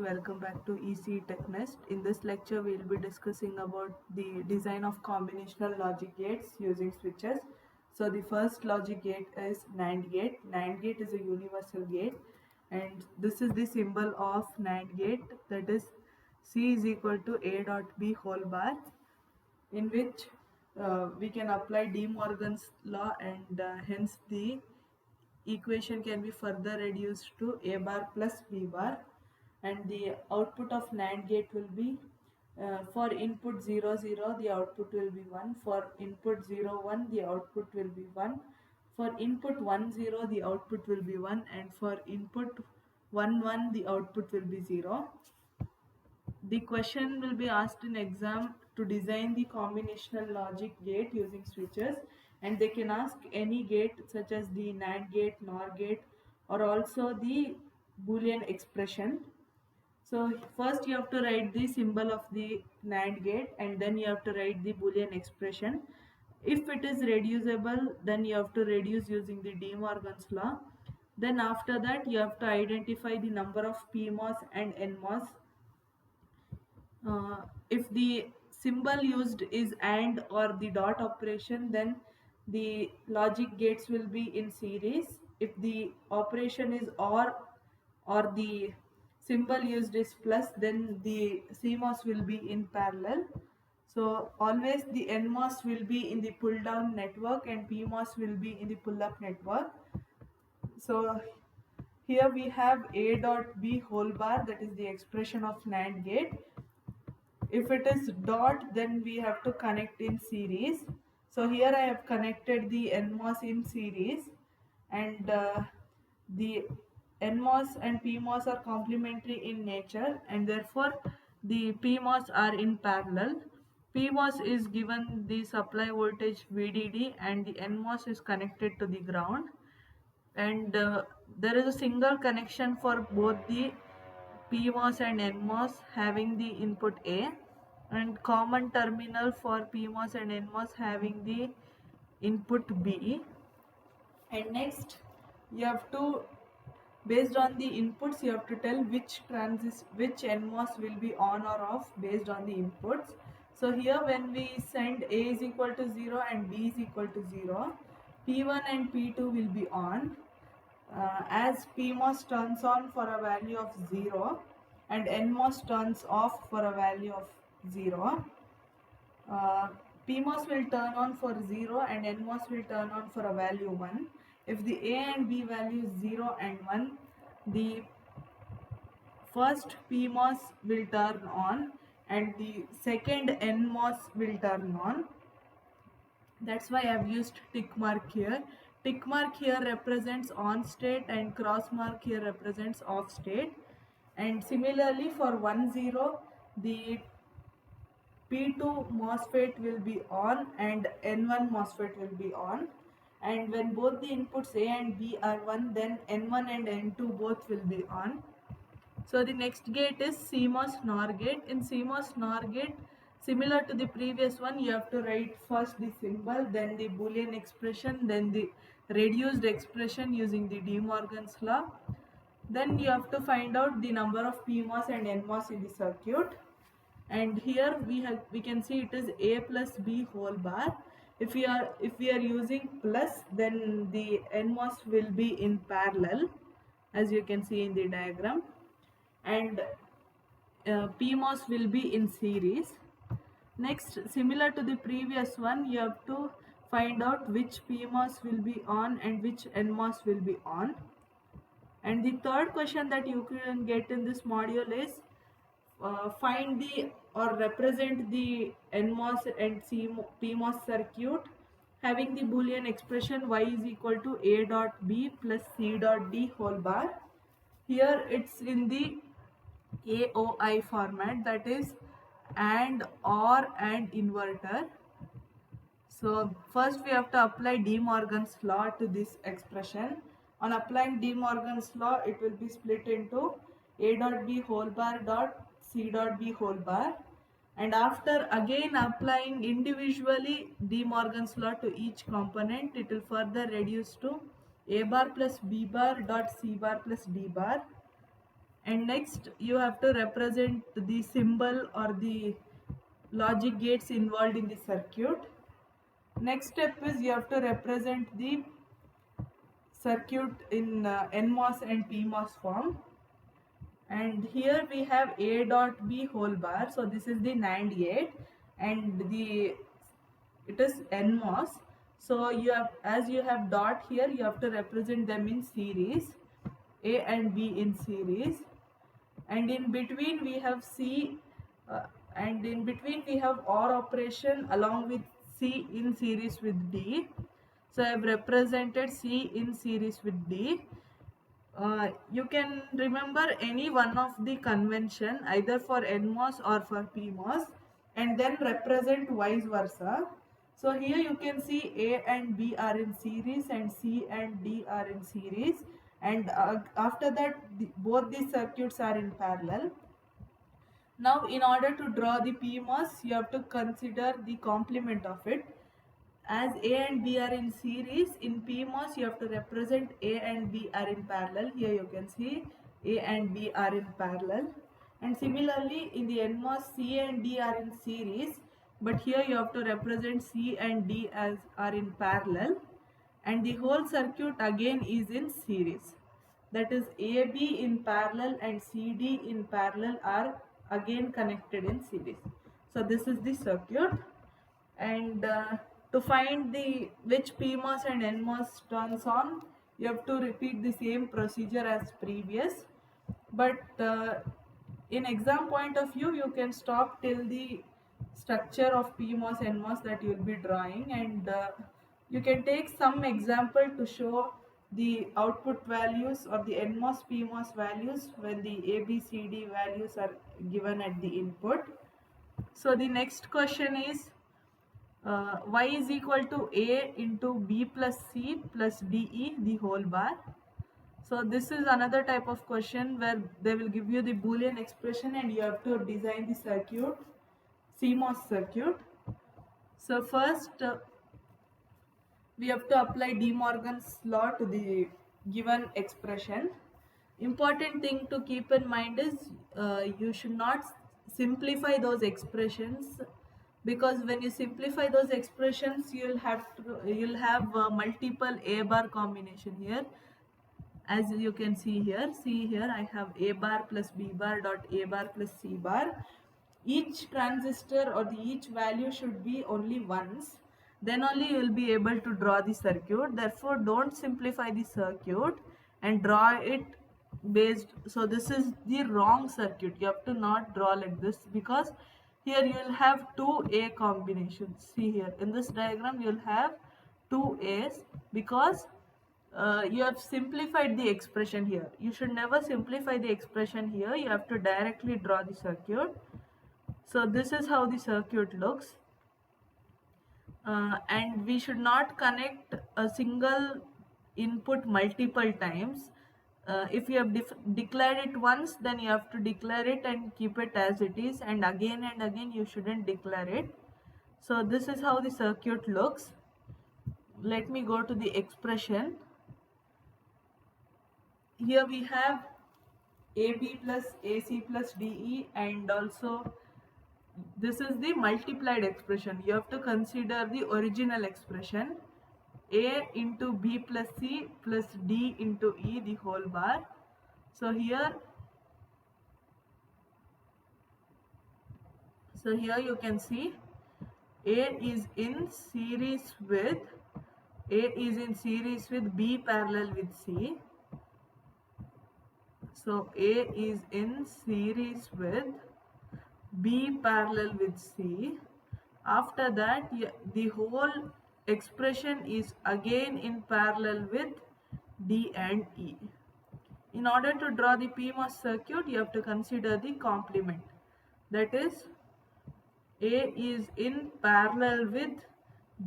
welcome back to ECE TechNest. In this lecture, we'll be discussing about the design of combinational logic gates using switches. So the first logic gate is NAND gate. NAND gate is a universal gate, and this is the symbol of NAND gate, that is C is equal to A dot B whole bar, in which we can apply De Morgan's law, and hence the equation can be further reduced to A bar plus B bar, and the output of NAND gate will be for input 0 0 the output will be 1, for input 0 1 the output will be 1, for input 1 0 the output will be 1, and for input 1 1 the output will be 0. The question will be asked in exam to design the combinational logic gate using switches, and they can ask any gate such as the NAND gate, NOR gate, or also the Boolean expression. So first you have to write the symbol of the NAND gate, and then you have to write the Boolean expression. If it is reducible, then you have to reduce using the De Morgan's law. Then after that you have to identify the number of PMOS and NMOS. If the symbol used is AND or the dot operation, then the logic gates will be in series. If the operation is or the symbol used is plus, then the CMOS will be in parallel. So always the NMOS will be in the pull down network and PMOS will be in the pull up network. So here we have A dot B whole bar, that is the expression of NAND gate. If it is dot, then we have to connect in series. So here I have connected the NMOS in series, and the NMOS and PMOS are complementary in nature, and therefore the PMOS are in parallel. PMOS is given the supply voltage VDD and the NMOS is connected to the ground, and there is a single connection for both the PMOS and NMOS having the input A, and common terminal for PMOS and NMOS having the input B. And next you have to, based on the inputs, you have to tell which NMOS will be on or off based on the inputs. So here when we send A is equal to 0 and B is equal to 0, P1 and P2 will be on. As PMOS turns on for a value of 0 and NMOS turns off for a value of 0, PMOS will turn on for 0 and NMOS will turn on for a value 1. If the A and B value is 0 and 1, the first PMOS will turn on and the second NMOS will turn on. That's why I have used tick mark here. Tick mark here represents on state and cross mark here represents off state. And similarly for 1 0, the P2 MOSFET will be on and N1 MOSFET will be on. And when both the inputs A and B are 1, then N1 and N2 both will be on. So the next gate is CMOS NOR gate. In CMOS NOR gate, similar to the previous one, you have to write first the symbol, then the Boolean expression, then the reduced expression using the De Morgan's law. Then you have to find out the number of PMOS and NMOS in the circuit. And here we can see it is A plus B whole bar. If we are using plus, then the NMOS will be in parallel, as you can see in the diagram, and PMOS will be in series. Next, similar to the previous one, you have to find out which PMOS will be on and which NMOS will be on. And the third question that you can get in this module is find the or represent the NMOS and PMOS circuit having the Boolean expression y is equal to A dot B plus C dot D whole bar. Here it's in the AOI format, that is AND, OR and inverter. So first we have to apply De Morgan's law to this expression. On applying De Morgan's law, it will be split into A dot B whole bar dot C dot B whole bar, and after again applying individually De Morgan's law to each component, it will further reduce to A bar plus B bar dot C bar plus D bar. And next you have to represent the symbol or the logic gates involved in the circuit. Next step is you have to represent the circuit in NMOS and PMOS form. And here we have A dot B whole bar. So this is the NAND gate and it is NMOS. So you have, as you have dot here, you have to represent them in series, A and B in series, and in between we have C, and in between we have OR operation along with C in series with D. So I have represented C in series with D. You can remember any one of the convention either for NMOS or for PMOS and then represent vice versa. So here you can see A and B are in series and C and D are in series, and after that both these circuits are in parallel. Now in order to draw the PMOS you have to consider the complement of it. As A and B are in series, in PMOS you have to represent A and B are in parallel. Here you can see A and B are in parallel. And similarly in the NMOS C and D are in series, but here you have to represent C and D as are in parallel, and the whole circuit again is in series. That is AB in parallel and CD in parallel are again connected in series. So this is the circuit. And to find the which PMOS and NMOS turns on, you have to repeat the same procedure as previous, but in exam point of view you can stop till the structure of PMOS NMOS that you will be drawing, and you can take some example to show the output values or the NMOS PMOS values when the ABCD values are given at the input. So the next question is y is equal to A into B plus C plus DE the whole bar. So this is another type of question where they will give you the Boolean expression and you have to design the circuit, CMOS circuit. So first we have to apply De Morgan's law to the given expression. Important thing to keep in mind is you should not simplify those expressions, because when you simplify those expressions you'll have multiple A bar combination here. As you can see here I have A bar plus B bar dot A bar plus C bar. Each transistor or each value should be only once, then only you will be able to draw the circuit. Therefore don't simplify the circuit and draw it based. So this is the wrong circuit. You have to not draw like this, because here you will have two A combinations. See here in this diagram you will have two A's, because you have simplified the expression here. You should never simplify the expression here. You have to directly draw the circuit. So this is how the circuit looks, and we should not connect a single input multiple times. If you have declared it once, then you have to declare it and keep it as it is, and again you shouldn't declare it. So this is how the circuit looks. Let me go to the expression. Here we have AB plus AC plus DE, and also this is the multiplied expression. You have to consider the original expression, A into B plus C plus D into E the whole bar. So here you can see A is in series with B parallel with C. So A is in series with B parallel with C. After that the whole expression is again in parallel with D and E. In order to draw the PMOS circuit, you have to consider the complement. That is, A is in parallel with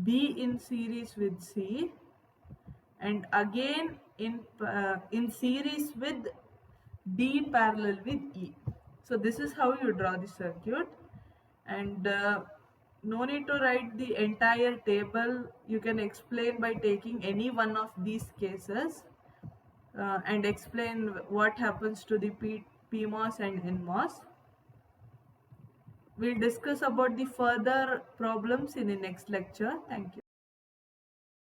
B in series with C, and again in series with D parallel with E. So this is how you draw the circuit, and no need to write the entire table. You can explain by taking any one of these cases and explain what happens to the PMOS and NMOS. We'll discuss about the further problems in the next lecture. Thank you.